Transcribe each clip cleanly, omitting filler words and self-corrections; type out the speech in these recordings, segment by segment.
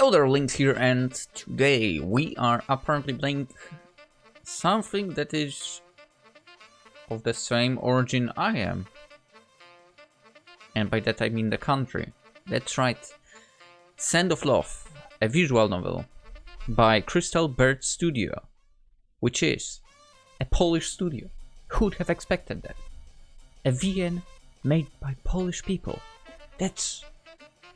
Hello there, Lynx here, and today we are apparently playing something that is of the same origin I am. And by that I mean the country. That's right. Sand of Love, a visual novel by Crystal Bird Studio, which is a Polish studio. Who'd have expected that? A VN made by Polish people. That's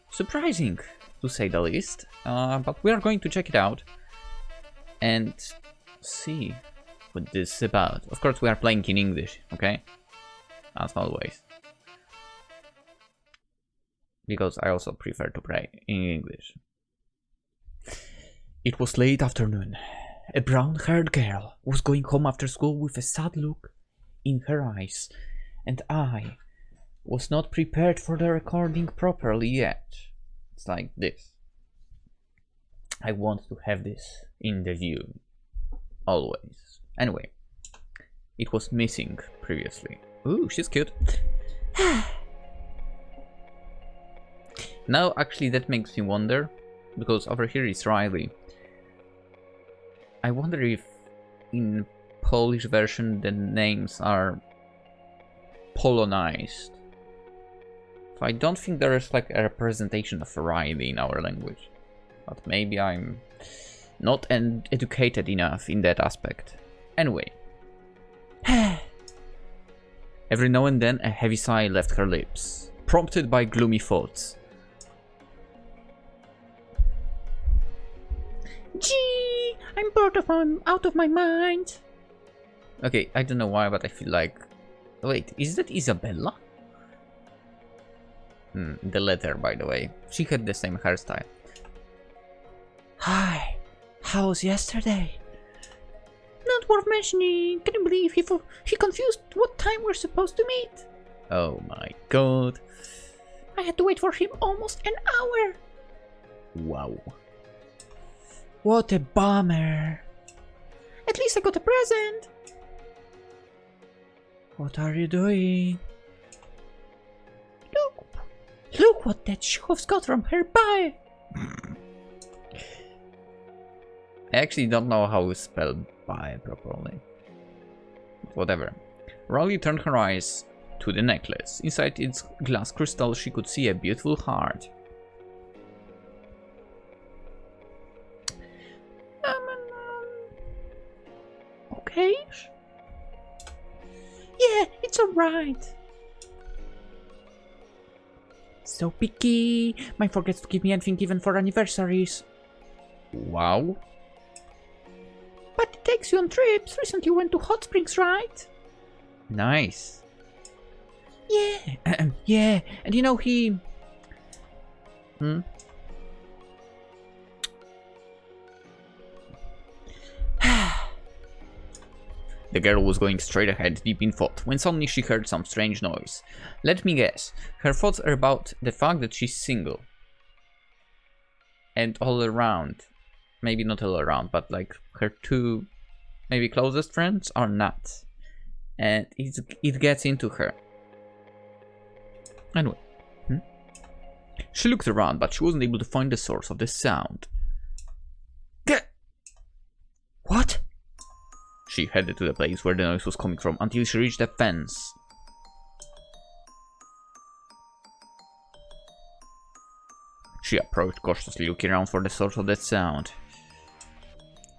surprising, to say the least, but we are going to check it out and see what this is about. Of course, we are playing in English, okay? As always. Because I also prefer to play in English. It was late afternoon. A brown-haired girl was going home after school with a sad look in her eyes, and I was not prepared for the recording properly yet. It's like this. I want to have this in the view. Always. Anyway. It was missing previously. Ooh, she's cute. Now, actually, that makes me wonder. Because over here is Riley. I wonder if in Polish version the names are Polonized. I don't think there is like a representation of Riley in our language, but maybe I'm not educated enough in that aspect. Anyway, every now and then a heavy sigh left her lips, prompted by gloomy thoughts. Gee, I'm bored of out of my mind. Okay, I don't know why, but I feel like... Wait, is that Isabella? The letter, by the way. She had the same hairstyle. Hi, how was yesterday? Not worth mentioning. Can you believe he confused what time we're supposed to meet? Oh my god. I had to wait for him almost an hour. Wow. What a bummer. At least I got a present. What are you doing? Look what that shoe's got from her buy. I actually don't know how to spell buy properly. Whatever. Riley turned her eyes to the necklace. Inside its glass crystal she could see a beautiful heart. Okay? Yeah, it's alright. So picky. Might forget to give me anything even for anniversaries. Wow. But it takes you on trips. Recently you went to hot springs, right? Nice. Yeah. Yeah. And you know he... The girl was going straight ahead, deep in thought, when suddenly she heard some strange noise. Let me guess. Her thoughts are about the fact that she's single. And all around. Maybe not all around, but like her two maybe closest friends are not. And it gets into her. Anyway. She looked around, but she wasn't able to find the source of the sound. What? She headed to the place where the noise was coming from until she reached the fence. She approached cautiously, looking around for the source of that sound.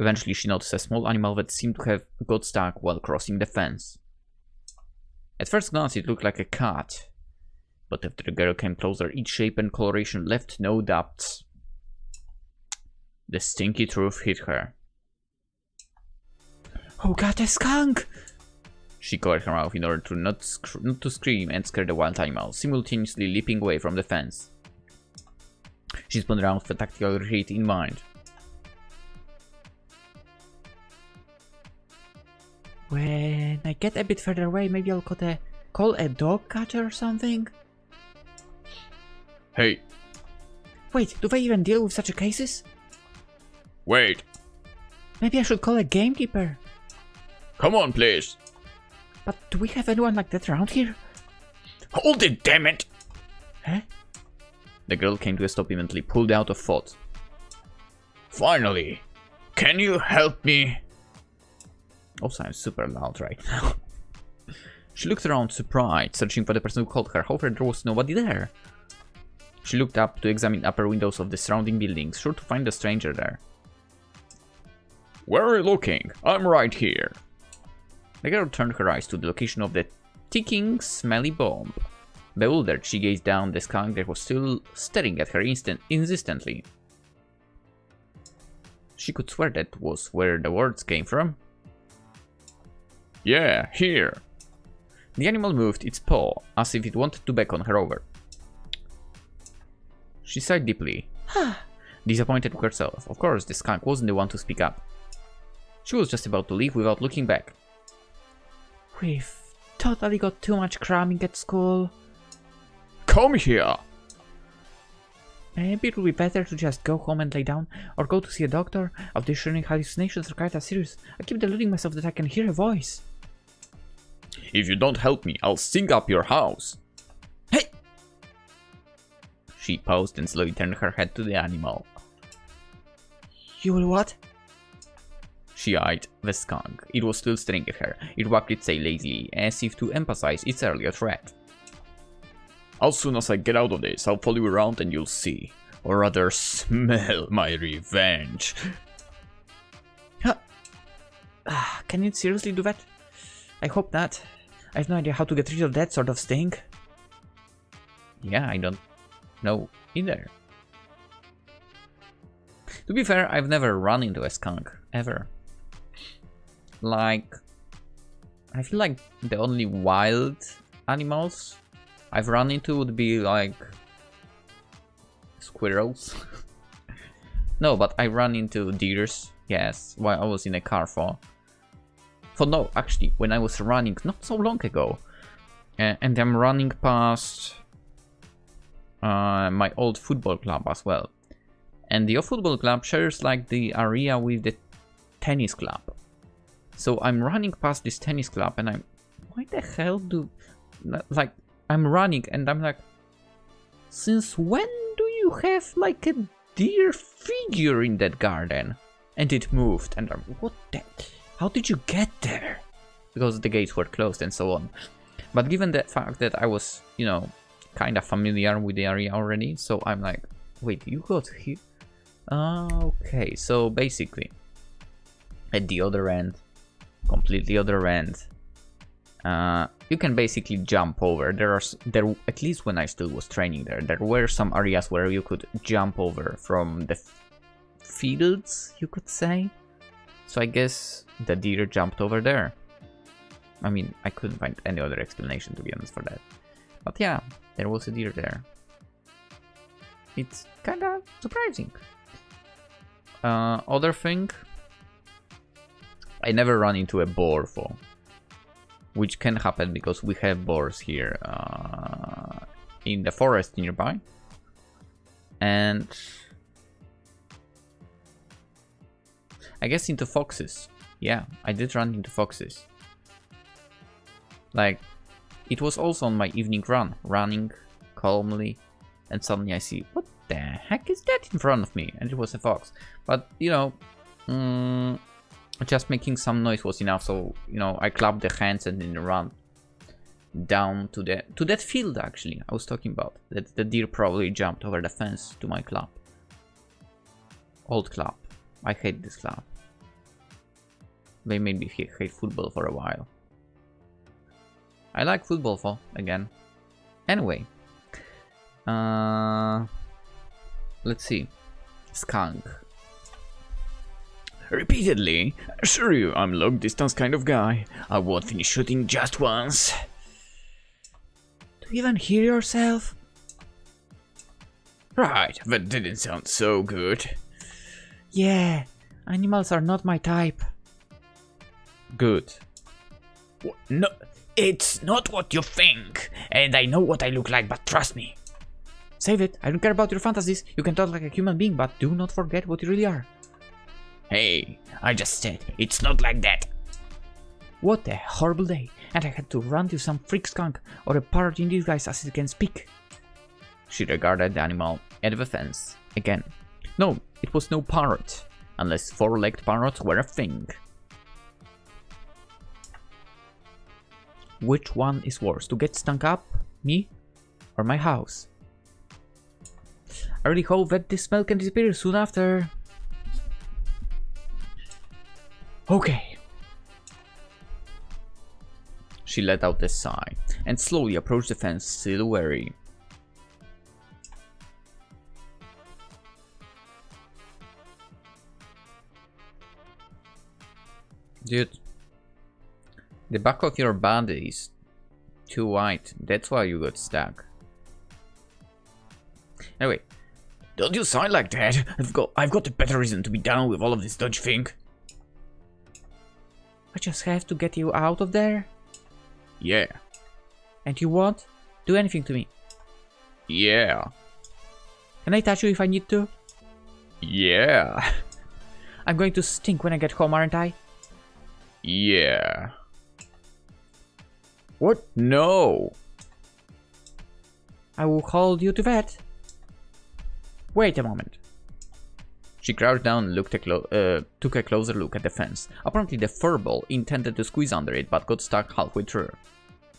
Eventually she noticed a small animal that seemed to have got stuck while crossing the fence. At first glance it looked like a cat, but after the girl came closer, its shape and coloration left no doubts. The stinky truth hit her. Oh god, a skunk! She covered her mouth in order to not to scream and scare the wild animal, simultaneously leaping away from the fence. She spun around with a tactical retreat in mind. When I get a bit further away, maybe I'll call a dog catcher or something? Hey! Wait, do they even deal with such cases? Wait! Maybe I should call a gamekeeper. Come on, please. But do we have anyone like that around here? Hold it, damn it! Huh? The girl came to a stop immediately, pulled out of thought. Finally! Can you help me? Also, I'm super loud right now. She looked around surprised, searching for the person who called her. However, there was nobody there. She looked up to examine upper windows of the surrounding buildings, sure to find a stranger there. Where are you looking? I'm right here. The girl turned her eyes to the location of the ticking, smelly bomb. Bewildered, she gazed down the skunk that was still staring at her insistently. She could swear that was where the words came from. Yeah, here. The animal moved its paw, as if it wanted to beckon her over. She sighed deeply, disappointed with herself. Of course, the skunk wasn't the one to speak up. She was just about to leave without looking back. We've totally got too much cramming at school. Come here! Maybe it would be better to just go home and lay down, or go to see a doctor. Auditioning hallucinations are quite serious. I keep deluding myself that I can hear a voice. If you don't help me, I'll sing up your house. Hey! She paused and slowly turned her head to the animal. You will what? She eyed the skunk. It was still staring at her. It wagged its tail lazily, as if to emphasize its earlier threat. As soon as I get out of this, I'll follow you around and you'll see. Or rather, smell my revenge. Can it seriously do that? I hope not. I have no idea how to get rid of that sort of sting. Yeah, I don't know either. To be fair, I've never run into a skunk, ever. Like, I feel like the only wild animals I've run into would be like squirrels. No, but I ran into deers, yes, while I was in a car for no, actually, when I was running not so long ago, and I'm running past my old football club as well, and the old football club shares like the area with the tennis club. So I'm running past this tennis club, and why the hell like, I'm running and I'm like, since when do you have like a deer figure in that garden? And it moved, and I'm, what the? How did you get there? Because the gates were closed and so on. But given the fact that I was, you know, kind of familiar with the area already, so I'm like, wait, you got here? Okay, so basically, at the other end, completely other end, you can basically jump over. There, at least when I still was training there were some areas where you could jump over from the fields, you could say. So I guess the deer jumped over there. I mean, I couldn't find any other explanation, to be honest, for that. But yeah, there was a deer there. It's kinda surprising. Other thing, I never run into a boar though, which can happen because we have boars here in the forest nearby. And I guess into foxes. Yeah, I did run into foxes. Like, it was also on my evening run, running calmly, and suddenly I see, what the heck is that in front of me? And it was a fox. But, you know, just making some noise was enough, so, you know, I clapped the hands and then ran down to that field, actually, I was talking about. That the deer probably jumped over the fence to my club. Old club. I hate this club. They made me hate football for a while. I like football though, again. Anyway. Let's see. Skunk. Repeatedly. I assure you, I'm a long distance kind of guy. I won't finish shooting just once. Do you even hear yourself? Right, that didn't sound so good. Yeah, animals are not my type. Good. No, it's not what you think. And I know what I look like, but trust me. Save it. I don't care about your fantasies. You can talk like a human being, but do not forget what you really are. Hey, I just said it's not like that. What a horrible day. And I had to run to some freak skunk or a parrot in disguise as it can speak. She regarded the animal at the fence again. No, it was no parrot, unless four-legged parrots were a thing. Which one is worse, to get stunk up, me, or my house? I really hope that this smell can disappear soon after. Okay. She let out a sigh and slowly approached the fence, still wary. Dude, the back of your body is too white. That's why you got stuck. Anyway, Don't you sigh like that. I've got a better reason to be down with all of this dodgy thing. I just have to get you out of there. Yeah. And you won't do anything to me. Yeah. Can I touch you if I need to? Yeah. I'm going to stink when I get home, aren't I? Yeah. What? No. I will hold you to that. Wait a moment. She crouched down and took a closer look at the fence. Apparently the furball intended to squeeze under it, but got stuck halfway through.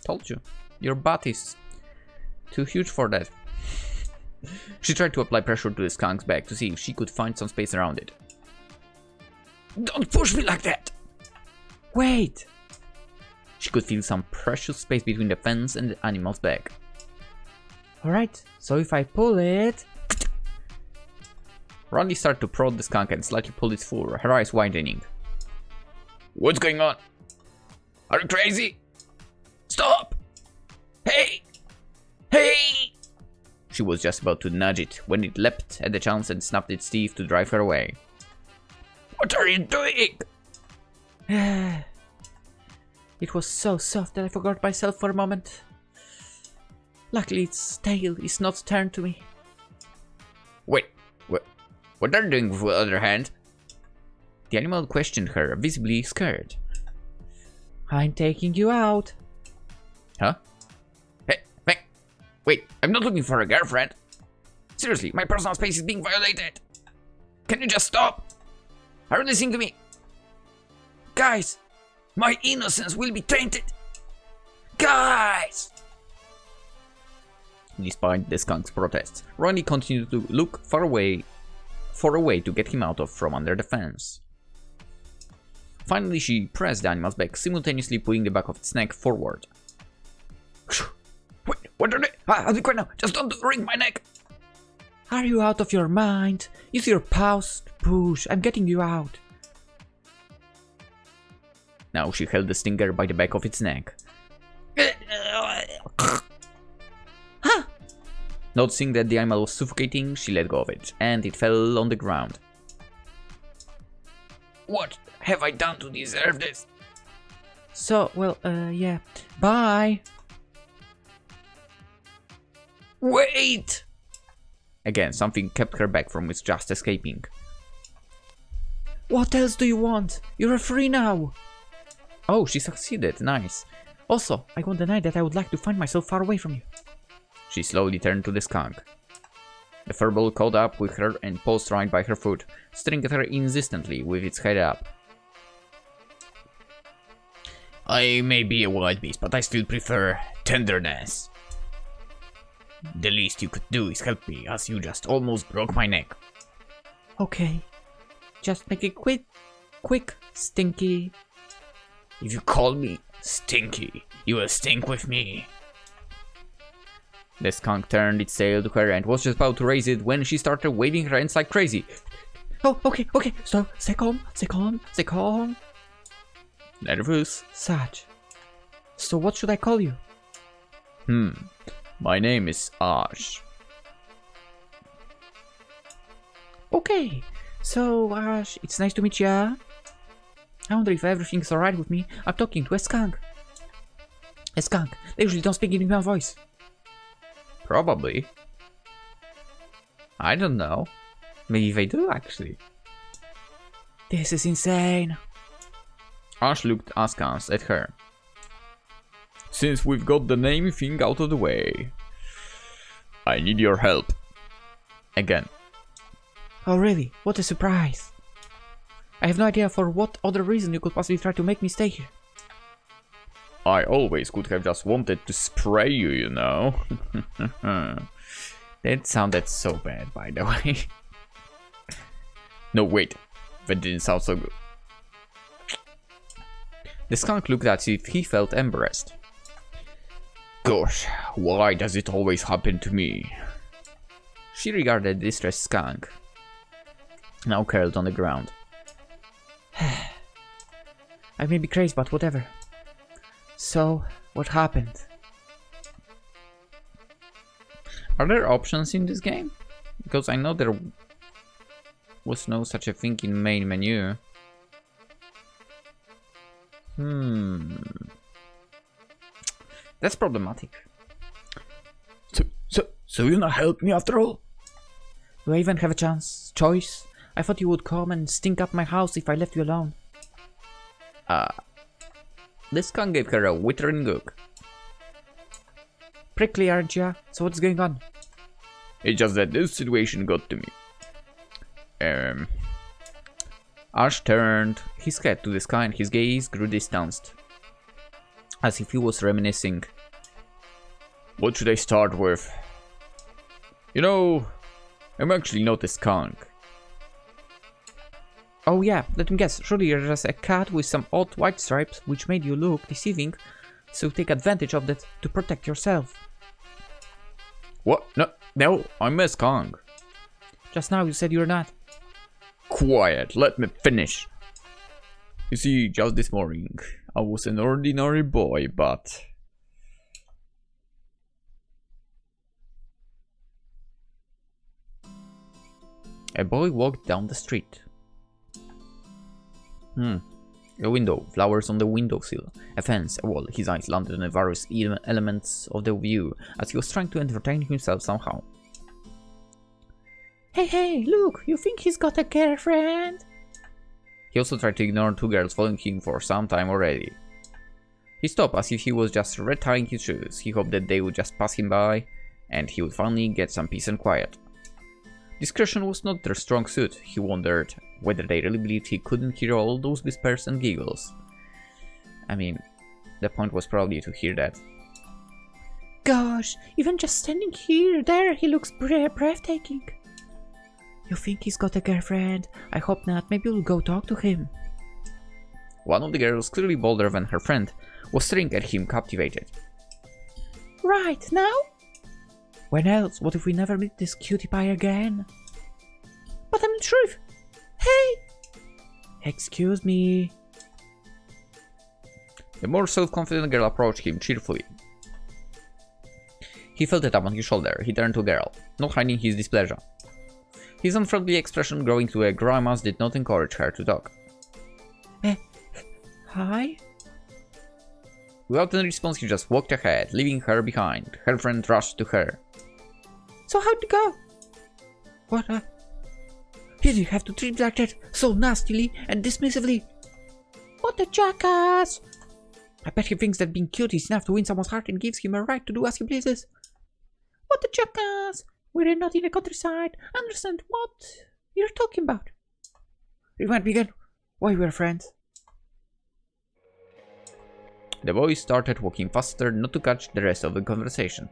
Told you. Your butt is too huge for that. She tried to apply pressure to the skunk's back to see if she could find some space around it. Don't push me like that! Wait! She could feel some precious space between the fence and the animal's back. Alright, so if I pull it... Ronnie started to prod the skunk and slightly pulled its fur, her eyes widening. What's going on? Are you crazy? Stop! Hey! Hey! She was just about to nudge it when it leapt at the chance and snapped its teeth to drive her away. What are you doing? It was so soft that I forgot myself for a moment. Luckily its tail is not turned to me. Wait, what are you doing with the other hand? The animal questioned her, visibly scared. I'm taking you out. Huh? Hey, wait, I'm not looking for a girlfriend. Seriously, my personal space is being violated. Can you just stop? Are you listening to me? Guys, my innocence will be tainted. Guys! Despite the skunk's protests, Ronnie continued to look for a way to get him out from under the fence. Finally, she pressed the animal's back, simultaneously pulling the back of its neck forward. Wait, what are they? I'll be quiet now. Just don't wring my neck. Are you out of your mind? Use your paws to push. I'm getting you out. Now she held the stinger by the back of its neck. Noticing that the animal was suffocating, she let go of it, and it fell on the ground. What have I done to deserve this? So, well, yeah. Bye! Wait! Again, something kept her back from just escaping. What else do you want? You're free now! Oh, she succeeded, nice. Also, I won't deny that I would like to find myself far away from you. She slowly turned to the skunk. The furball caught up with her and paused right by her foot, staring at her insistently with its head up. I may be a wild beast, but I still prefer tenderness. The least you could do is help me, as you just almost broke my neck. Okay. Just make it quick, Stinky. If you call me Stinky, you will stink with me. The skunk turned its tail to her and was just about to raise it when she started waving her hands like crazy. Oh, okay, so stay calm. Nervous, such. So what should I call you? My name is Ash. Okay, so Ash, it's nice to meet ya. I wonder if everything's alright with me. I'm talking to a skunk. A skunk, they usually don't speak in human voice. Probably. I don't know. Maybe they do, actually. This is insane. Ash looked askance at her. Since we've got the name thing out of the way, I need your help. Again. Oh really? What a surprise! I have no idea for what other reason you could possibly try to make me stay here. I always could have just wanted to spray you, you know. That sounded so bad, by the way. No, wait. That didn't sound so good. The skunk looked as if he felt embarrassed. Gosh, why does it always happen to me? She regarded the distressed skunk, now curled on the ground. I may be crazy, but whatever. So, what happened? Are there options in this game? Because I know there was no such a thing in main menu. That's problematic. So you not help me after all? Do I even have a choice? I thought you would come and stink up my house if I left you alone. This skunk gave her a withering look. Prickly, aren't ya? So what's going on? It's just that this situation got to me. Ash turned his head to the sky and his gaze grew distanced, as if he was reminiscing. What should I start with? You know, I'm actually not a skunk. Oh yeah, let me guess, surely you're just a cat with some odd white stripes which made you look deceiving, so take advantage of that to protect yourself. What? No, I'm a skunk. Just now you said you're not. Quiet, let me finish. You see, just this morning, I was an ordinary boy, but... A boy walked down the street. A window, flowers on the windowsill, a fence, a wall. His eyes landed on the various elements of the view as he was trying to entertain himself somehow. Hey, look, you think he's got a girlfriend? He also tried to ignore two girls following him for some time already. He stopped as if he was just retying his shoes. He hoped that they would just pass him by and he would finally get some peace and quiet. Discretion was not their strong suit. He wondered whether they really believed he couldn't hear all those whispers and giggles. I mean, the point was probably to hear that. Gosh, even just standing there, he looks breathtaking. You think he's got a girlfriend? I hope not. Maybe we'll go talk to him. One of the girls, clearly bolder than her friend, was staring at him captivated. Right, now? When else? What if we never meet this cutie pie again? But I'm the truth. Hey! Excuse me. The more self-confident girl approached him cheerfully. He felt a tap on his shoulder. He turned to the girl, not hiding his displeasure. His unfriendly expression growing to a grimace did not encourage her to talk. Hi? Without any response, he just walked ahead, leaving her behind. Her friend rushed to her. So how'd it go? What, Did you have to treat like that so nastily and dismissively? What a jackass! I bet he thinks that being cute is enough to win someone's heart and gives him a right to do as he pleases. What a jackass! We're not in the countryside. Understand what you're talking about. Remind me again why we were friends. The boy started walking faster not to catch the rest of the conversation.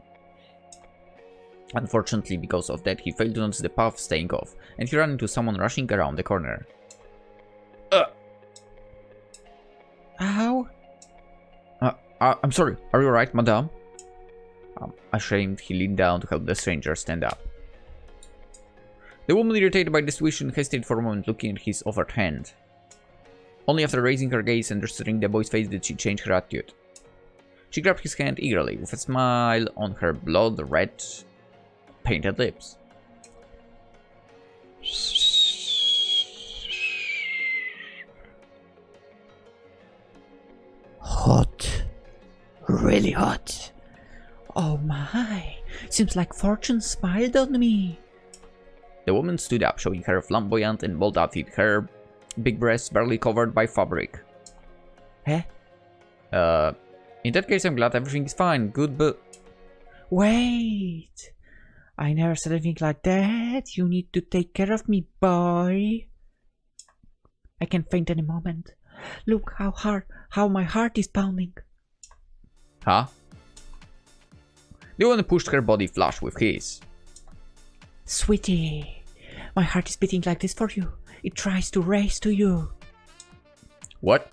Unfortunately, because of that, he failed to notice the path staying off, and he ran into someone rushing around the corner. Ow? I'm sorry, are you alright, madame? Ashamed, he leaned down to help the stranger stand up. The woman, irritated by the situation, hesitated for a moment, looking at his offered hand. Only after raising her gaze and registering the boy's face did she change her attitude. She grabbed his hand eagerly, with a smile on her blood-red, painted lips. Hot. Really hot. Oh my, seems like fortune smiled on me. The woman stood up, showing her flamboyant and bold outfit, her big breasts barely covered by fabric. In that case I'm glad everything is fine, good, but... Wait! I never said anything like that. You need to take care of me, boy. I can faint any moment. Look how my heart is pounding. Huh? The woman pushed her body flush with his. Sweetie, my heart is beating like this for you. It tries to race to you. What?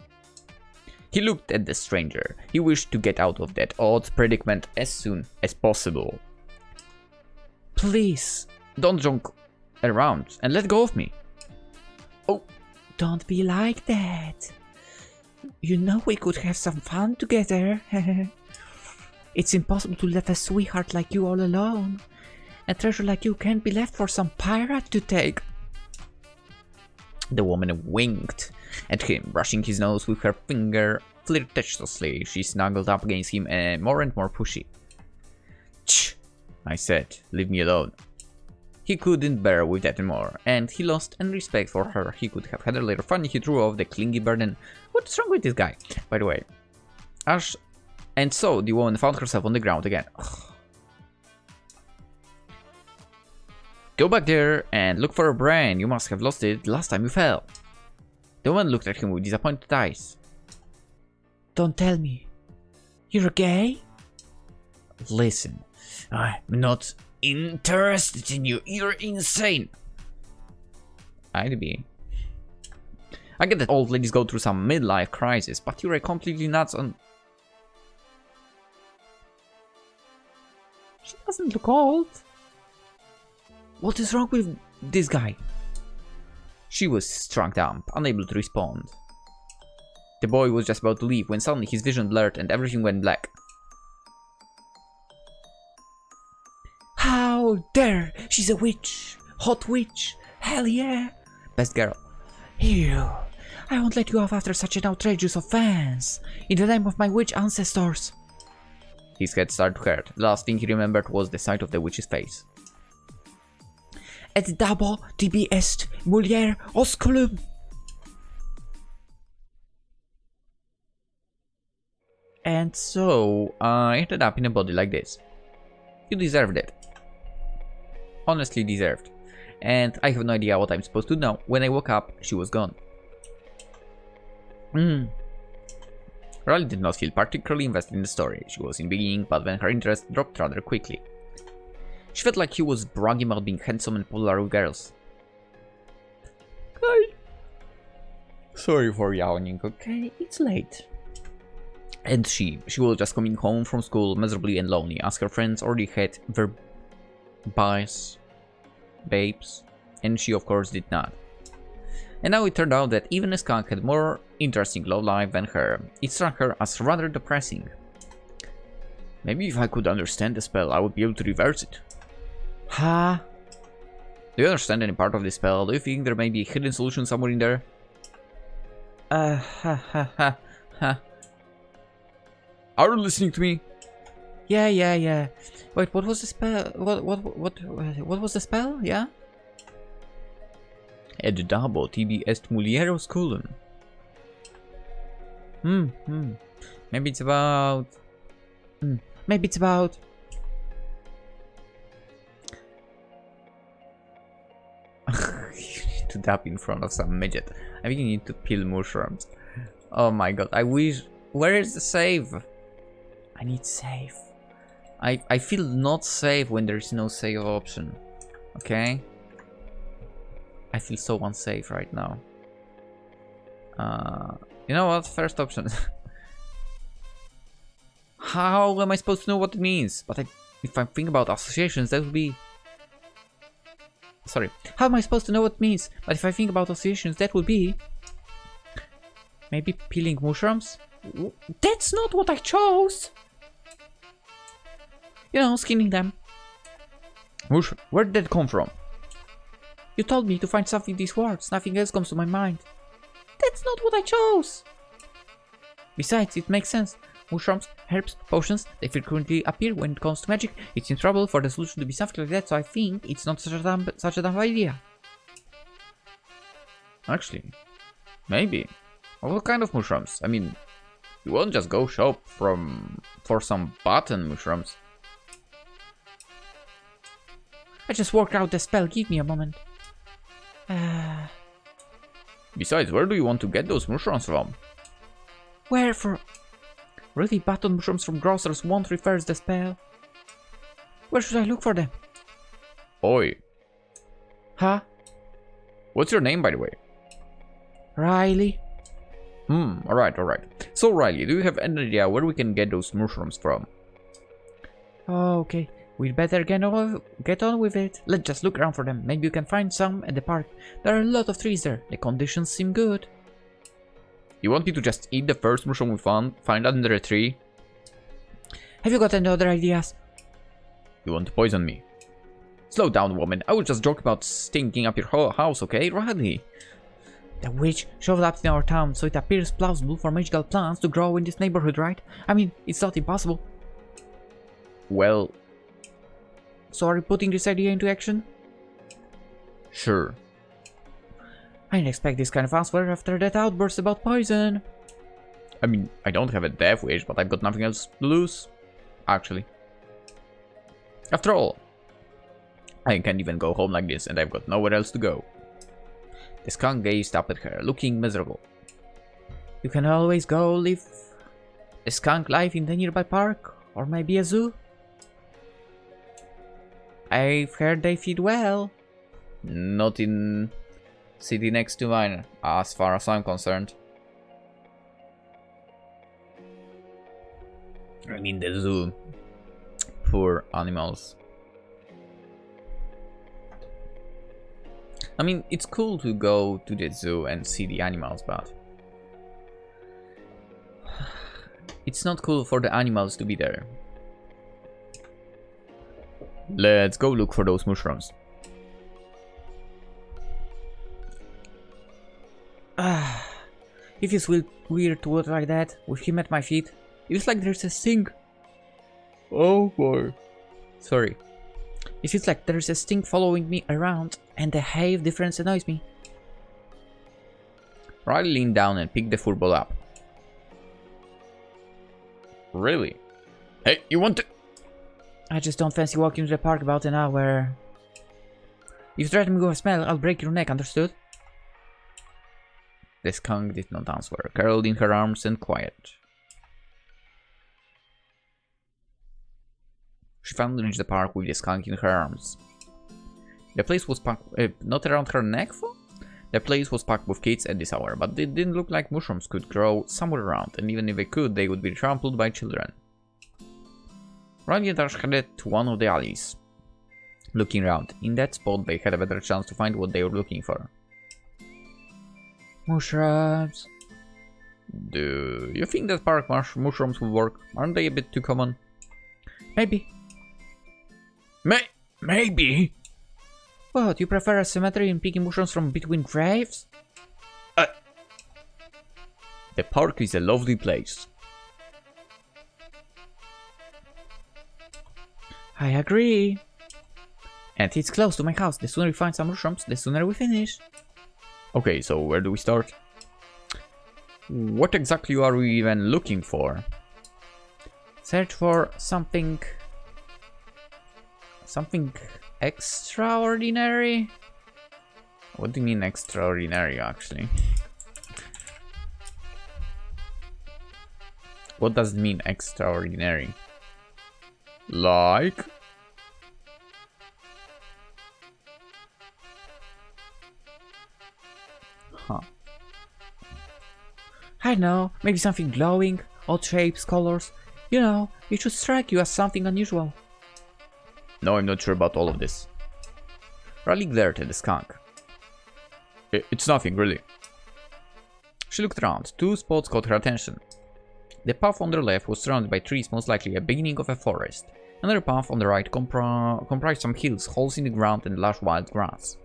He looked at the stranger. He wished to get out of that odd predicament as soon as possible. Please, Don't junk around and let go of me. Oh, don't be like that. You know we could have some fun together. It's impossible to leave a sweetheart like you all alone. A treasure like you can't be left for some pirate to take. the woman winked at him, brushing his nose with her finger flirtatiously. She snuggled up against him and more pushy. "Shh," I said, "leave me alone." He couldn't bear with that anymore, and he lost any respect for her. He could have had her later. Funny, he threw off the clingy burden. What's wrong with this guy? By the way, and so the woman found herself on the ground again. Go back there and look for a brain. You must have lost it last time you fell. The woman looked at him with disappointed eyes. Don't tell me. You're gay? Listen, I'm not interested in you. You're insane. I'd be. I get that old ladies go through some midlife crisis, but you're completely nuts on. She doesn't look old. What is wrong with this guy? She was struck dumb, unable to respond. The boy was just about to leave when suddenly his vision blurred and everything went black. How dare! She's a witch! Hot witch! Hell yeah! Best girl. You! I won't let you off after such an outrageous offense! In the name of my witch ancestors! His head started to hurt. The last thing he remembered was the sight of the witch's face. Et dabo tibi est mulier osculum! And so, I ended up in a body like this. You deserved it. Honestly deserved. And I have no idea what I'm supposed to do now. When I woke up, she was gone. Riley did not feel particularly invested in the story. She was in the beginning, but then her interest dropped rather quickly. She felt like he was bragging about being handsome and popular with girls. Okay. Sorry for yawning, okay? It's late. And she was just coming home from school miserably and lonely, as her friends already had their babes, and she of course did not. And now it turned out that even a skunk had more interesting love life than her. It struck her as rather depressing. Maybe if I could understand the spell, I would be able to reverse it. Huh? Do you understand any part of the spell? Do you think there may be a hidden solution somewhere in there? Ha. Are you listening to me? Yeah. Wait, what was the spell? What was the spell? Yeah? Et dabo tibi est mulier osculum. Maybe it's about... Maybe it's about... You need to dab in front of some midget. I think you need to peel mushrooms. Oh my god, I wish... Where is the save? I need save. I feel not safe when there is no save option. Okay? I feel so unsafe right now. You know what? First option. How am I supposed to know what it means? But if I think about associations, that would be... Sorry. How am I supposed to know what it means? But if I think about associations, that would be... Maybe peeling mushrooms? That's not what I chose! You know, skinning them. Mushroom? Where did that come from? You told me to find something in these words. Nothing else comes to my mind. That's not what I chose! Besides, it makes sense. Mushrooms, herbs, potions, they frequently appear when it comes to magic. It seems trouble for the solution to be something like that, so I think it's not such a dumb idea. Actually, maybe. What kind of mushrooms? I mean, you won't just go shop for some button mushrooms. I just worked out the spell. Give me a moment. Besides, where do you want to get those mushrooms from? Where for? Really, button mushrooms from grocers won't reverse the spell. Where should I look for them? Oi, Huh? what's your name, by the way? Riley? Alright. So, Riley, do you have any idea where we can get those mushrooms from? Okay, we'd better get on with it. Let's just look around for them. Maybe you can find some at the park. There are a lot of trees there. The conditions seem good. You want me to just eat the first mushroom we find under a tree? Have you got any other ideas? You want to poison me? Slow down, woman. I was just joking about stinking up your whole house, okay, Riley? The witch showed up in our town, so it appears plausible for magical plants to grow in this neighborhood, right? I mean, it's not impossible. Well, So are you putting this idea into action? sure. I didn't expect this kind of answer after that outburst about poison. I mean, I don't have a death wish, but I've got nothing else to lose. Actually. After all, I can't even go home like this, and I've got nowhere else to go. The skunk gazed up at her, looking miserable. You can always go live a skunk life in the nearby park, or maybe a zoo. I've heard they feed well. Not in city next to mine, as far as I'm concerned. I mean the zoo. Poor animals. I mean, it's cool to go to the zoo and see the animals, but it's not cool for the animals to be there. Let's go look for those mushrooms. It feels weird to walk like that, with him at my feet. It feels like there's a sting. Oh boy. Sorry. It feels like there's a sting following me around, and the height difference annoys me. Riley leaned down and picked the furball up. Really? Hey, you want to... I just don't fancy walking to the park about an hour. If you threaten me with a smell, I'll break your neck, understood? The skunk did not answer, curled in her arms and quiet. She finally reached the park with the skunk in her arms. The place was packed... not around her neck, though? The place was packed with kids at this hour, but it didn't look like mushrooms could grow somewhere around, and even if they could, they would be trampled by children. Riley headed to one of the alleys. Looking around, in that spot they had a better chance to find what they were looking for. Mushrooms. Do you think that park mushrooms will work? Aren't they a bit too common? Maybe. Maybe. What, you prefer a cemetery in picking mushrooms from between graves? The park is a lovely place. I agree. And it's close to my house. The sooner we find some mushrooms, the sooner we finish. Okay, so where do we start? What exactly are we even looking for? Search for something extraordinary? What do you mean extraordinary, actually? What does it mean, extraordinary? Like? Huh. I don't know, maybe something glowing, odd shapes, colors. You know, it should strike you as something unusual. No, I'm not sure about all of this. Riley glared at the skunk. It's nothing, really. She looked around. Two spots caught her attention. The path on the left was surrounded by trees, most likely a beginning of a forest. Another path on the right comprised some hills, holes in the ground, and lush wild grass.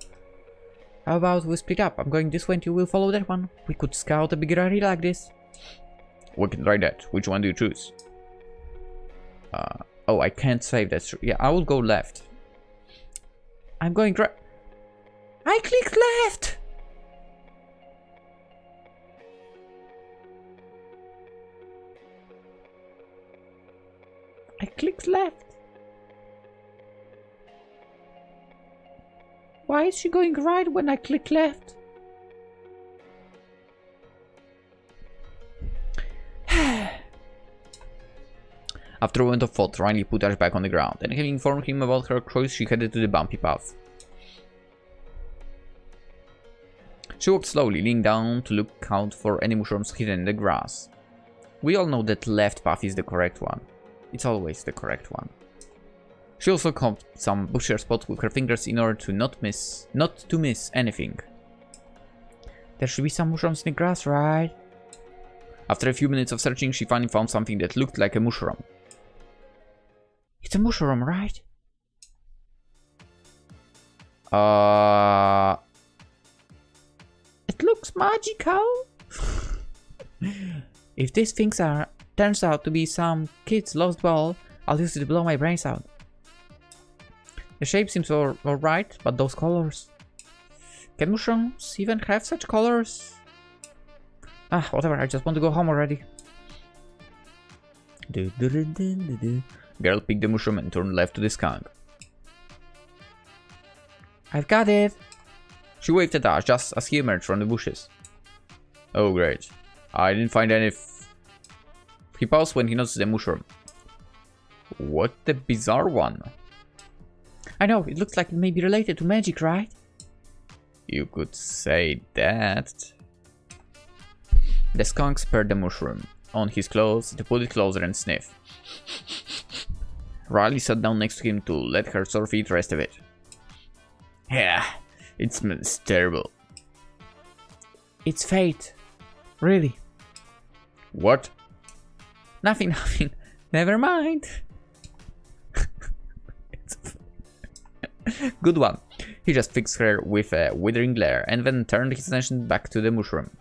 How about we split up? I'm going this way and you will follow that one. We could scout a bigger area like this. We can try that. Which one do you choose? Oh, I can't save that. Yeah, I will go left. I'm going right. I clicked left! I clicked left. Why is she going right when I click left? After a moment of thought, Riley put Ash back on the ground, and having informed him about her choice, she headed to the bumpy path. She walked slowly, leaning down to look out for any mushrooms hidden in the grass. We all know that left path is the correct one. It's always the correct one. She also combed some bushier spots with her fingers in order to not to miss anything. There should be some mushrooms in the grass, right? After a few minutes of searching, she finally found something that looked like a mushroom. It's a mushroom, right? It looks magical. If these things turns out to be some kid's lost ball, I'll use it to blow my brains out. The shape seems alright, but those colors. Can mushrooms even have such colors? Ah, whatever, I just want to go home already. Girl picked the mushroom and turned left to the skunk. I've got it! She waved at Ash just as he emerged from the bushes. Oh great, I didn't find any. He paused when he noticed the mushroom. What the bizarre one? I know, it looks like it may be related to magic, right? You could say that. The skunk spared the mushroom on his clothes to put it closer and sniff. Riley sat down next to him to let her sore feet rest a bit. Yeah, it smells terrible. It's fate. Really. What? Nothing. Never mind. Good one. He just fixed her with a withering glare and then turned his attention back to the mushroom.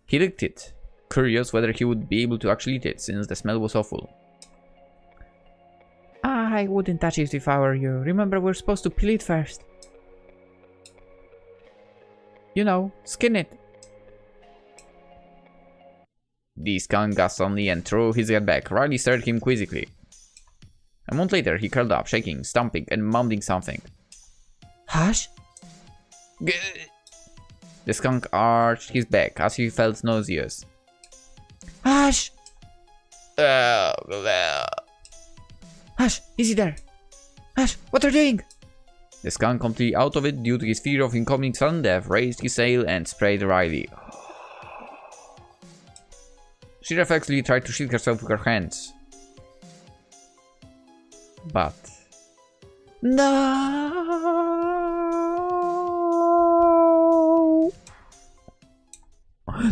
He licked it, curious whether he would be able to actually eat it since the smell was awful. I wouldn't touch it if I were you. Remember, we're supposed to peel it first. You know, skin it. The skunk gasped suddenly and threw his head back. Riley stared at him quizzically. A moment later, he curled up, shaking, stomping, and mumbling something. Hush? The skunk arched his back as he felt nauseous. Hush! Hush! Easy there! Hush! What are you doing? The skunk, completely out of it due to his fear of incoming sudden death, raised his tail and sprayed Riley. She reflexively tried to shield herself with her hands. But... No!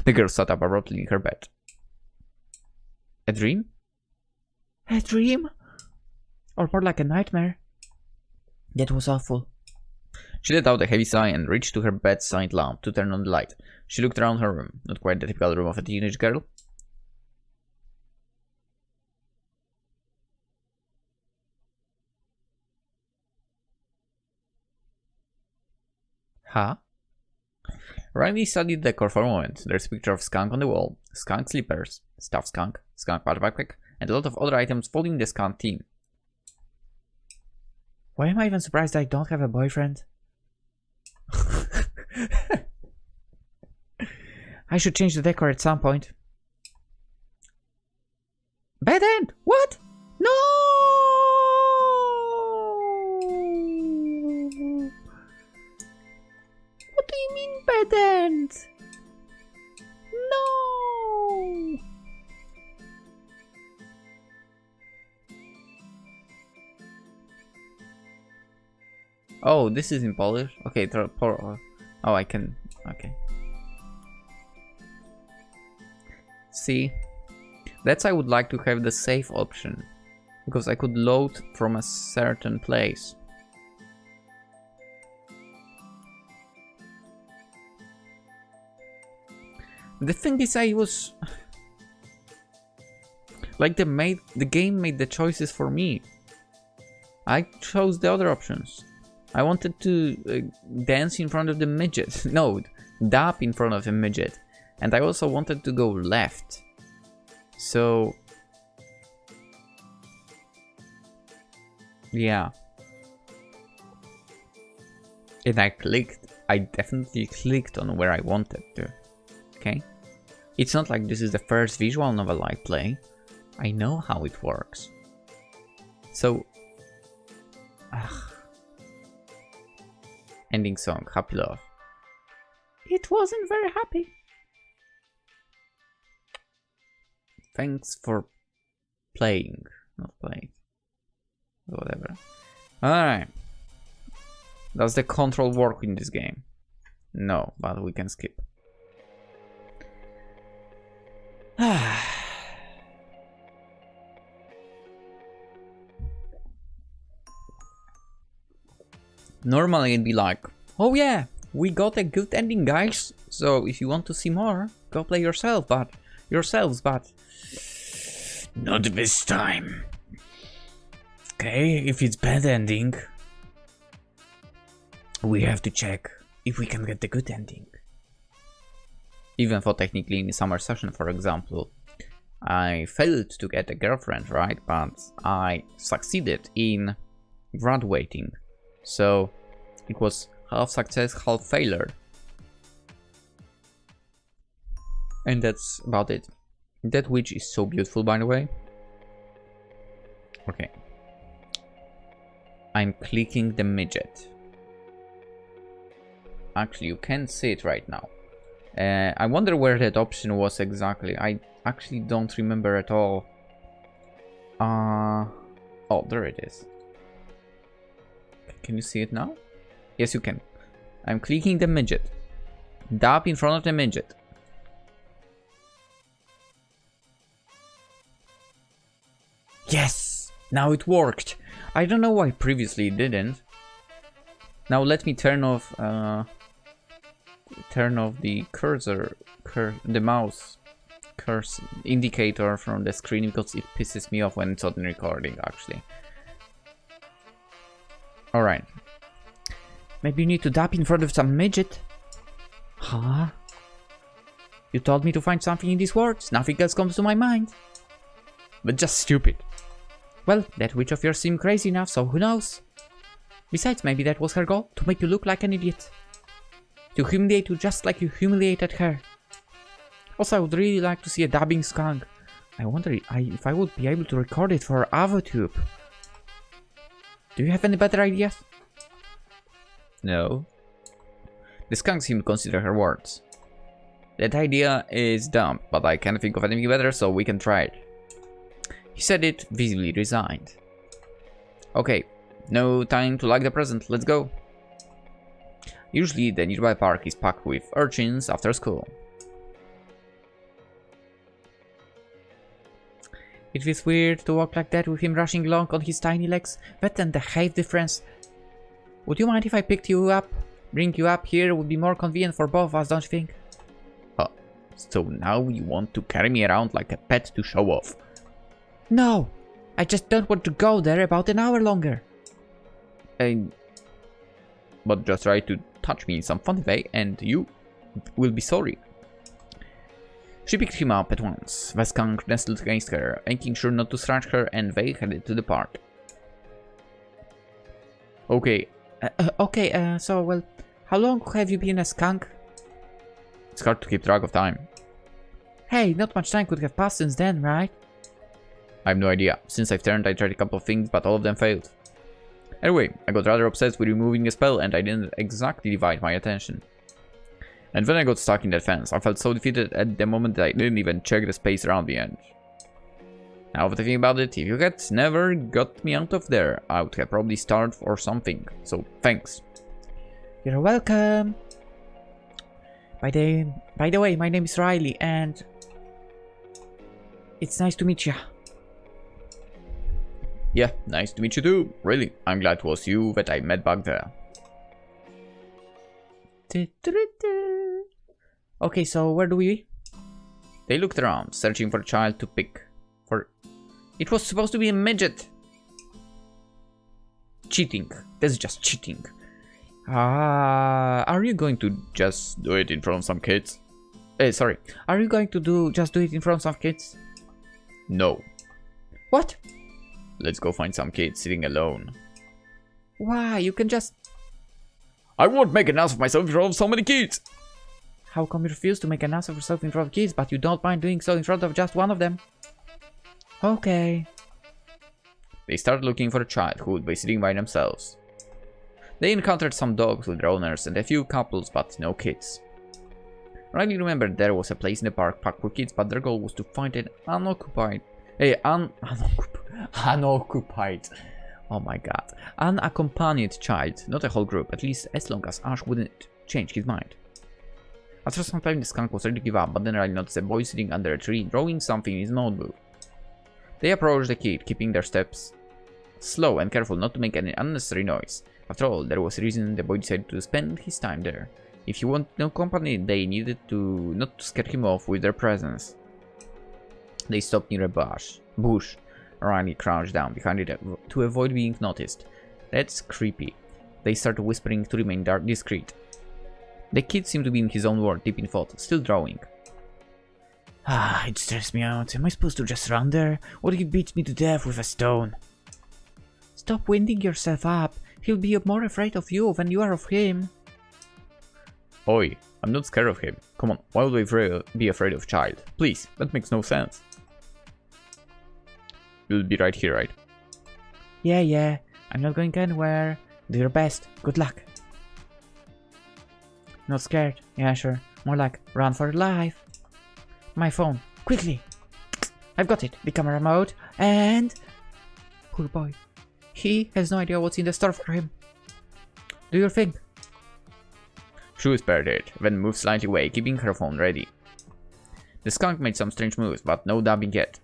The girl sat up abruptly in her bed. A dream? A dream? Or more like a nightmare? That was awful. She let out a heavy sigh and reached to her bedside lamp to turn on the light. She looked around her room, not quite the typical room of a teenage girl. Huh? Riley studied the decor for a moment. There's a picture of skunk on the wall, skunk slippers, stuffed skunk, skunk patch backpack, and a lot of other items following the skunk theme. Why am I even surprised I don't have a boyfriend? I should change the decor at some point. Bad end! What? No! What do you mean bad end? No! Oh, this is in Polish? Okay, oh, I can... Okay. See? That's I would like to have the save option. Because I could load from a certain place. The thing is, I was... Like, the game made the choices for me. I chose the other options. I wanted to dance in front of the midget. No, dab in front of the midget. And I also wanted to go left. So... yeah. And I definitely clicked on where I wanted to. Okay? It's not like this is the first visual novel I play. I know how it works. So... Ending song, Happy Love. It wasn't very happy. Thanks for playing. Not playing. Whatever. Alright. Does the control work in this game? No, but we can skip. Normally it'd be like, oh yeah, we got a good ending, guys. So if you want to see more, go play yourselves, but not this time. Okay, if it's bad ending, we have to check if we can get the good ending. Even though technically in the summer session, for example, I failed to get a girlfriend, right? But I succeeded in graduating. So it was half success, half failure. And that's about it. That witch is so beautiful, by the way. Okay. I'm clicking the midget. Actually, you can't see it right now. I wonder where that option was exactly. I actually don't remember at all. Oh, there it is. Can you see it now? Yes, you can. I'm clicking the midget. Dab in front of the midget. Yes! Now it worked. I don't know why previously it didn't. Now let me turn off the cursor, the mouse cursor indicator from the screen because it pisses me off when it's on recording actually. Alright. Maybe you need to dab in front of some midget. Huh? You told me to find something in these words. Nothing else comes to my mind. But just stupid. Well, that witch of yours seemed crazy enough, so who knows? Besides, maybe that was her goal, to make you look like an idiot. To humiliate you just like you humiliated her. Also, I would really like to see a dubbing skunk. I wonder if I would be able to record it for AvoTube. Do you have any better ideas? No. The skunk seemed to consider her words. That idea is dumb, but I can't think of anything better, so we can try it. He said it, visibly resigned. Okay, no time to like the present, let's go. Usually the nearby park is packed with urchins after school. It feels weird to walk like that with him rushing along on his tiny legs. That and the height difference. Would you mind if I picked you up? Bring you up here would be more convenient for both of us, don't you think? So now you want to carry me around like a pet to show off? No! I just don't want to go there about an hour longer. But just try to touch me in some funny way and you will be sorry. She picked him up at once. The skunk nestled against her, making sure not to scratch her, and they headed to the park. Okay. So, well, how long have you been a skunk? It's hard to keep track of time. Hey, not much time could have passed since then, right? I have no idea. Since I've turned, I tried a couple of things, but all of them failed. Anyway, I got rather obsessed with removing the spell, and I didn't exactly divide my attention. And then I got stuck in that fence. I felt so defeated at the moment that I didn't even check the space around the edge. Now that I think about it, if you had never got me out of there, I would have probably starved or something. So, thanks. You're welcome. By the way, my name is Riley, and it's nice to meet you. Yeah, nice to meet you too. Really, I'm glad it was you that I met back there. Okay, so where do we? They looked around, searching for a child to pick. It was supposed to be a midget. Cheating. That's just cheating. Are you going to just do it in front of some kids? Sorry. Are you going to just do it in front of some kids? No. What? Let's go find some kids sitting alone. Why? You can just... I won't make an ass of myself in front of so many kids. How come you refuse to make an ass of yourself in front of kids, but you don't mind doing so in front of just one of them? Okay. They started looking for a child who would be sitting by themselves. They encountered some dogs with their owners and a few couples, but no kids. Riley remembered there was a place in the park packed for kids, but their goal was to find an unoccupied, oh my god, unaccompanied child, not a whole group, at least as long as Ash wouldn't change his mind. After some time the skunk was ready to give up, but then Riley noticed a boy sitting under a tree, drawing something in his notebook. They approached the kid, keeping their steps slow and careful not to make any unnecessary noise. After all, there was a reason the boy decided to spend his time there. If he wanted no company, they needed to not to scare him off with their presence. They stopped near a bush. Riley crouched down behind it to avoid being noticed. That's creepy. They started whispering to remain discreet. The kid seemed to be in his own world, deep in thought, still drawing. It stresses me out. Am I supposed to just run there? Or he beats me to death with a stone? Stop winding yourself up. He'll be more afraid of you than you are of him. Oi, I'm not scared of him. Come on, why would I be afraid of a child? Please, that makes no sense. You'll be right here, right? Yeah. I'm not going anywhere. Do your best. Good luck. Not scared? Yeah, sure. More like run for your life. My phone. Quickly. I've got it. The camera mode. And... poor boy. He has no idea what's in the store for him. Do your thing. She whispered it, then moved slightly away, keeping her phone ready. The skunk made some strange moves, but no dubbing yet.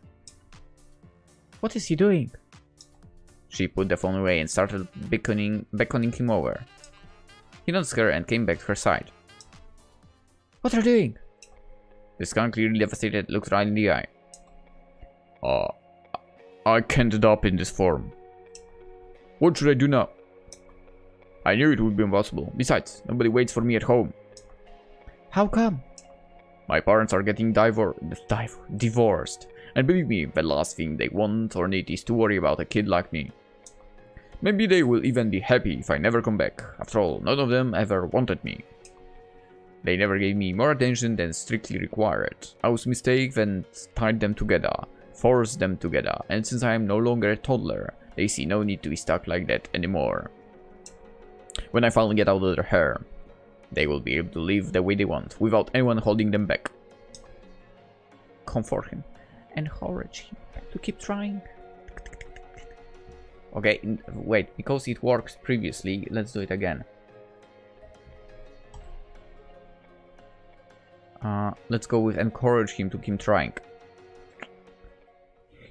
What is he doing? She put the phone away and started beckoning him over. He noticed her and came back to her side. What are you doing? The skunk, clearly devastated, looked right in the eye. I can't adapt in this form. What should I do now? I knew it would be impossible. Besides, nobody waits for me at home. How come? My parents are getting divorced. And believe me, the last thing they want or need is to worry about a kid like me. Maybe they will even be happy if I never come back. After all, none of them ever wanted me. They never gave me more attention than strictly required. I was mistaken and tied them together, forced them together, and since I am no longer a toddler, they see no need to be stuck like that anymore. When I finally get out of their hair, they will be able to live the way they want, without anyone holding them back. Comfort him. Encourage him to keep trying. Okay, wait, because it worked previously, let's do it again. Let's go with encourage him to keep trying.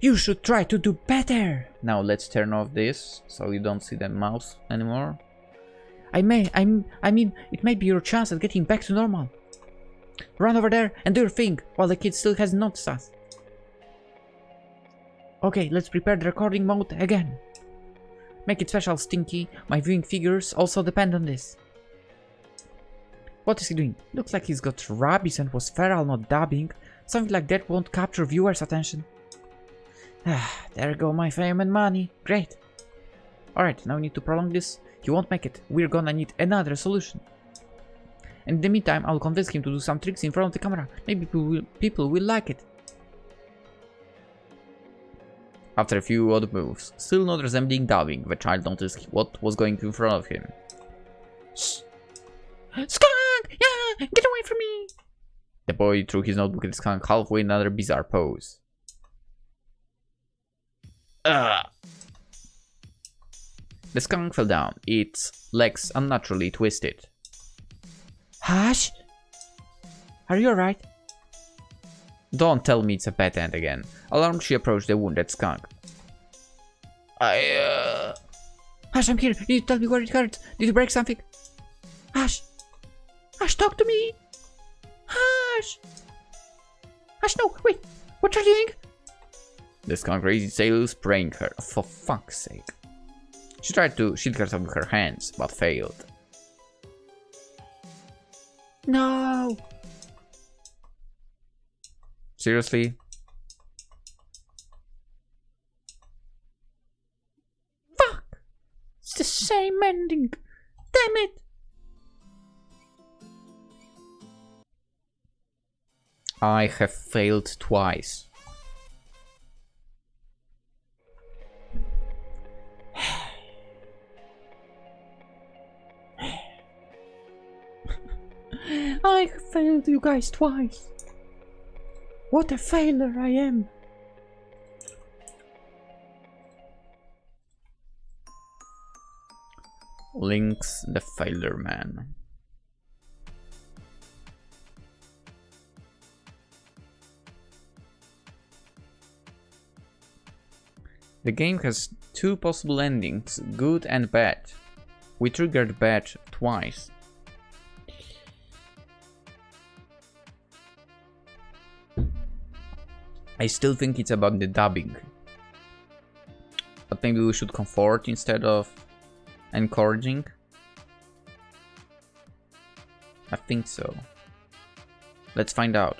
You should try to do better. Now let's turn off this, so you don't see the mouse anymore. I mean, it may be your chance at getting back to normal. Run over there and do your thing, while the kid still hasn't noticed us. Okay, let's prepare the recording mode again. Make it special, Stinky. My viewing figures also depend on this. What is he doing? Looks like he's got rabies and was feral, not dubbing. Something like that won't capture viewers' attention. There go my fame and money. Great. Alright, now we need to prolong this. He won't make it. We're gonna need another solution. In the meantime, I'll convince him to do some tricks in front of the camera. Maybe people will like it. After a few odd moves, still not resembling dubbing, the child noticed what was going in front of him. Shh! Skunk! Yeah! Get away from me! The boy threw his notebook at the skunk halfway in another bizarre pose. The skunk fell down, its legs unnaturally twisted. Hush! Are you alright? Don't tell me it's a bad end again. Alarmed, she approached the wounded skunk. Hush, I'm here. You need to tell me where it hurts. Did you break something? Hush! Hush, talk to me! Hush! Hush, no, wait! What are you doing? The skunk raised its tail, spraying her. For fuck's sake. She tried to shield herself with her hands, but failed. No! Seriously? Fuck! It's the same ending. Damn it! I have failed twice. I have failed you guys twice. What a failure I am. Lynx the failure man. The game has two possible endings, good and bad. We triggered bad twice. I still think it's about the dubbing. But maybe we should comfort instead of encouraging. I think so. Let's find out.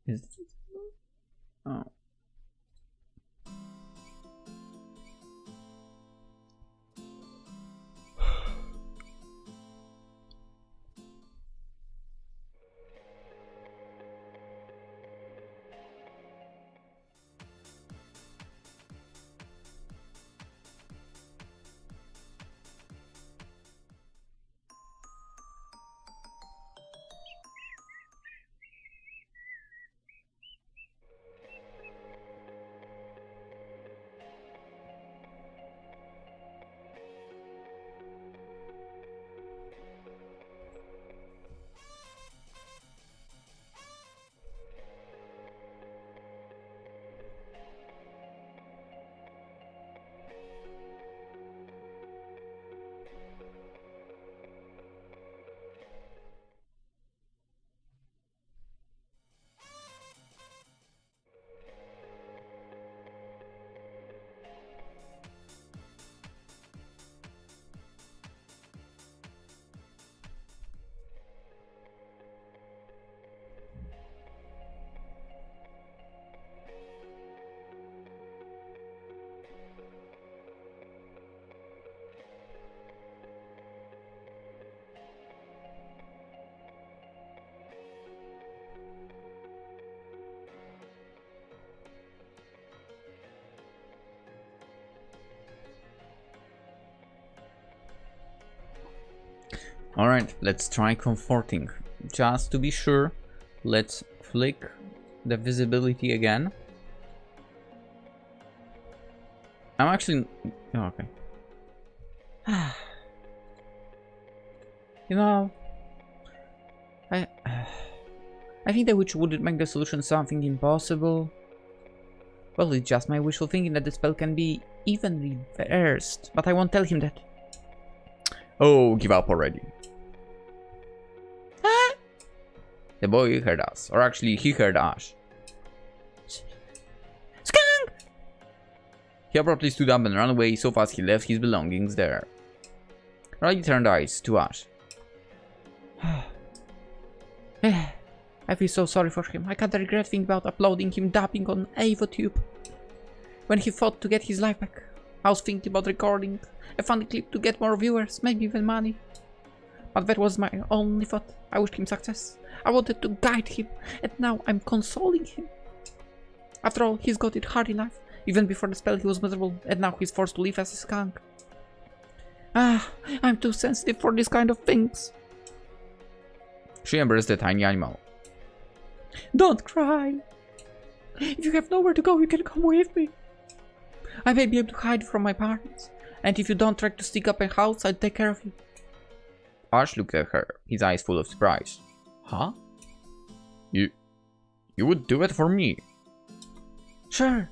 Is this... Oh. Alright, let's try comforting. Just to be sure, let's flick the visibility again. I'm actually... Oh, okay. You know... I think the witch wouldn't make the solution something impossible. Well, it's just my wishful thinking that the spell can be even reversed, but I won't tell him that. Oh, give up already. The boy heard us, or actually he heard us. Skunk! He abruptly stood up and ran away so fast he left his belongings there. Riley turned eyes to Ash. I feel so sorry for him. I can't regret thinking about uploading him dabbing on AvoTube. When he fought to get his life back, I was thinking about recording a funny clip to get more viewers, maybe even money. But that was my only thought. I wished him success. I wanted to guide him, and now I'm consoling him. After all, he's got it hard in life. Even before the spell he was miserable, and now he's forced to live as a skunk. I'm too sensitive for these kind of things. She embraced the tiny animal. Don't cry. If you have nowhere to go, you can come with me. I may be able to hide from my parents, and if you don't try to stick up a house, I'll take care of you. Ash looked at her, his eyes full of surprise. Huh? You would do it for me? Sure.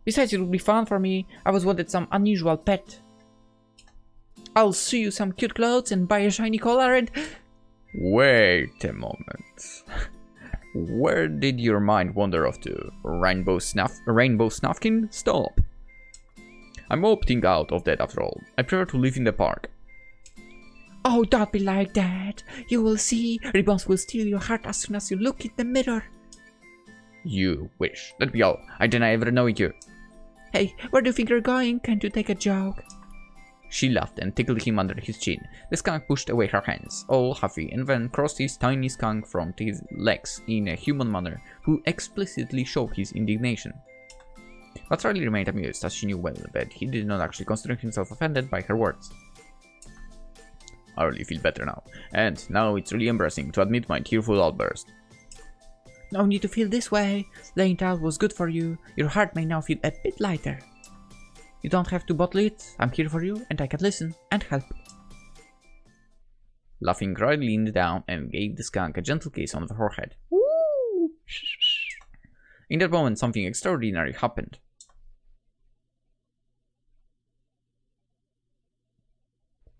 Besides, it would be fun for me. I always wanted some unusual pet. I'll sew you some cute clothes and buy a shiny collar and... Wait a moment. Where did your mind wander off to? Rainbow Snufkin? Stop. I'm opting out of that after all. I prefer to live in the park. Oh, don't be like that. You will see. Ribbons will steal your heart as soon as you look in the mirror. You wish. Let be all. I deny ever knowing you. Hey, where do you think you're going? Can't you take a joke? She laughed and tickled him under his chin. The skunk pushed away her hands, all huffy, and then crossed his tiny skunk front to his legs in a human manner, who explicitly showed his indignation. But Riley remained amused, as she knew well that he did not actually consider himself offended by her words. I really feel better now, and now it's really embarrassing to admit my tearful outburst. No need to feel this way. Laying it out was good for you. Your heart may now feel a bit lighter. You don't have to bottle it. I'm here for you, and I can listen and help. Laughing, Riley leaned down and gave the skunk a gentle kiss on the forehead. Woo! In that moment, something extraordinary happened.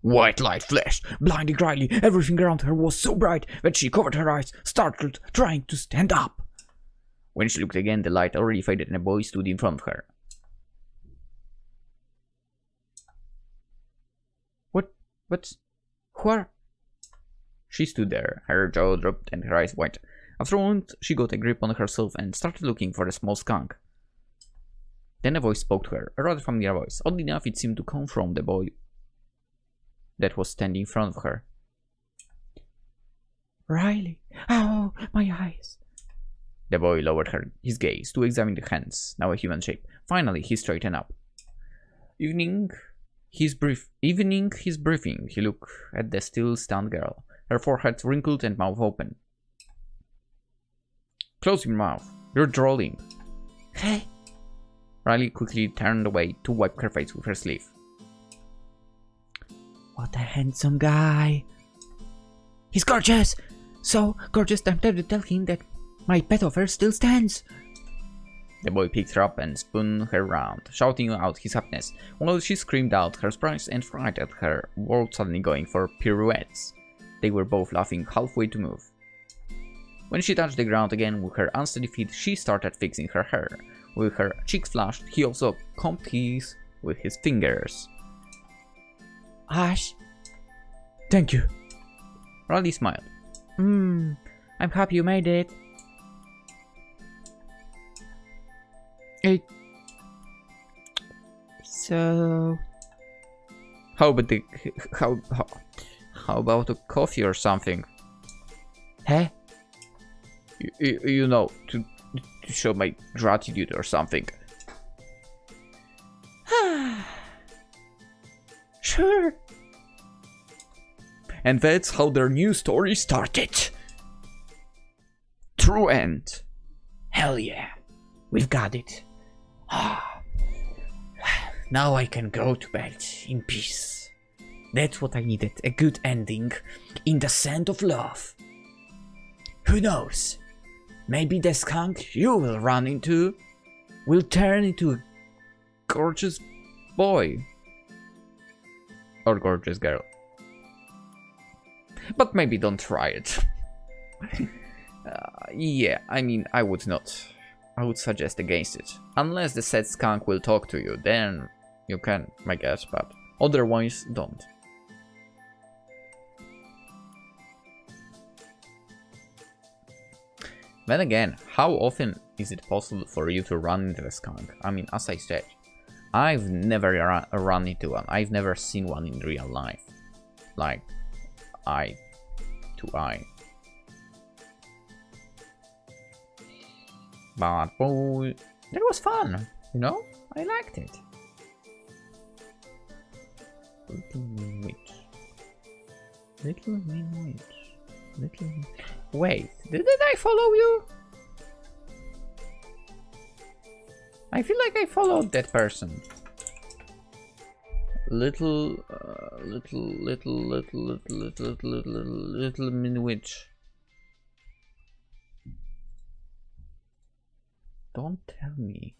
White light flashed, blinding Riley. Everything around her was so bright that she covered her eyes, startled, trying to stand up. When she looked again, the light already faded and a boy stood in front of her. But who are... She stood there, her jaw dropped and her eyes wide. After a moment, she got a grip on herself and started looking for the small skunk. Then a voice spoke to her, a rather familiar voice. Oddly enough, it seemed to come from the boy that was standing in front of her. Riley. Oh, my eyes. The boy lowered his gaze to examine the hands, now a human shape. Finally, he straightened up. Evening his briefing, he looked at the still stunned girl, her forehead wrinkled and mouth open. Close your mouth. You're drooling. Hey. Riley quickly turned away to wipe her face with her sleeve. What a handsome guy. He's gorgeous. So gorgeous I'm tempted to tell him that my pet offer still stands. The boy picked her up and spun her round, shouting out his happiness, while she screamed out her surprise and fright at her world suddenly going for pirouettes. They were both laughing halfway to move. When she touched the ground again with her unsteady feet, she started fixing her hair. With her cheeks flushed, he also combed his with his fingers. Ash. Thank you. Riley smiled. I'm happy you made it. So... How about a coffee or something? Huh? You know, to show my gratitude or something. Sure. And that's how their new story started. True end. Hell yeah. We've got it. Now I can go to bed in peace. That's what I needed, a good ending in the scent of love. Who knows? Maybe the skunk you will run into will turn into a Gorgeous boy. Or gorgeous girl. But maybe don't try it. Yeah, I mean, I would not. I would suggest against it. Unless the said skunk will talk to you, then you can, I guess, but otherwise, don't. Then again, how often is it possible for you to run into a skunk? I mean, as I said, I've never run into one. I've never seen one in real life. Like, eye to eye. But, boy, that was fun, you know? I liked it. Little mean witch. Little mean witch. Little... Wait, did I follow you? I feel like I followed that person. Little mean witch. Don't tell me.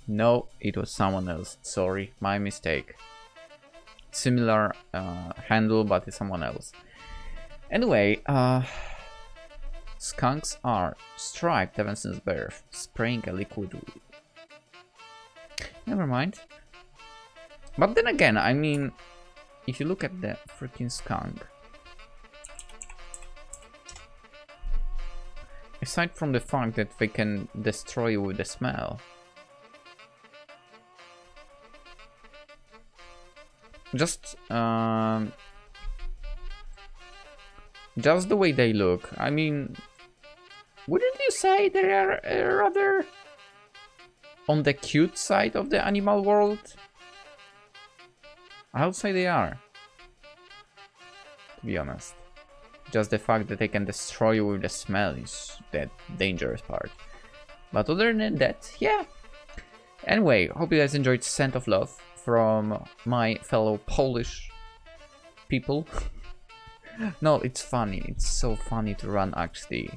No, it was someone else. Sorry, my mistake. Similar handle, but it's someone else. Anyway, skunks are striped ever since birth, spraying a liquid. Never mind. But then again, I mean, if you look at the freaking skunk, aside from the fact that they can destroy you with the smell, just the way they look. I mean, wouldn't you say they are rather on the cute side of the animal world? I would say they are, to be honest. Just the fact that they can destroy you with the smell is the dangerous part. But other than that, yeah. Anyway, hope you guys enjoyed Scent of Love from my fellow Polish people. No, it's funny. It's so funny to run actually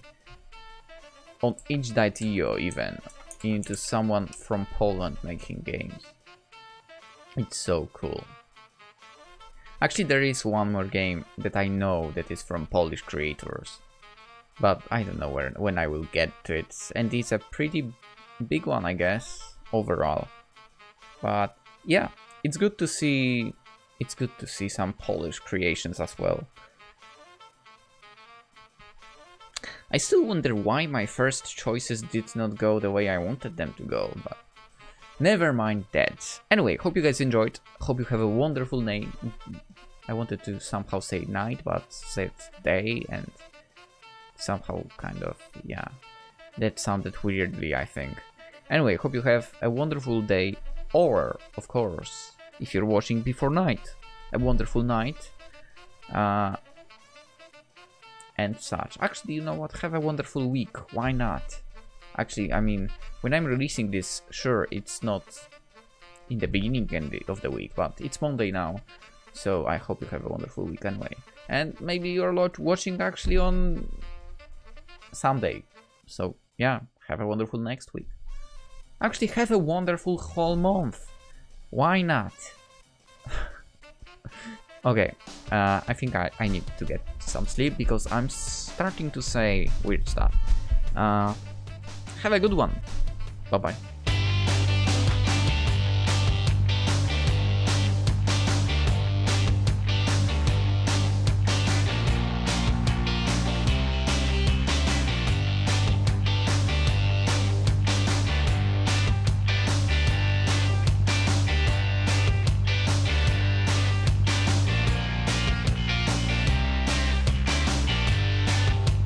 on itch.io even into someone from Poland making games. It's so cool. Actually, there is one more game that I know that is from Polish creators, but I don't know when I will get to it, and it's a pretty big one, I guess, overall. But yeah, it's good to see. It's good to see some Polish creations as well. I still wonder why my first choices did not go the way I wanted them to go, but never mind that. Anyway, hope you guys enjoyed. Hope you have a wonderful name. I wanted to somehow say night, but said day, and somehow kind of, yeah, that sounded weirdly, I think. Anyway, hope you have a wonderful day, or, of course, if you're watching before night, a wonderful night. And such. Actually, you know what? Have a wonderful week. Why not? Actually, I mean, when I'm releasing this, sure, it's not in the beginning of the week, but it's Monday now. So I hope you have a wonderful week anyway. And maybe you're watching actually on Sunday. So yeah, have a wonderful next week. Actually, have a wonderful whole month. Why not? Okay, I think I need to get some sleep because I'm starting to say weird stuff. Have a good one. Bye bye.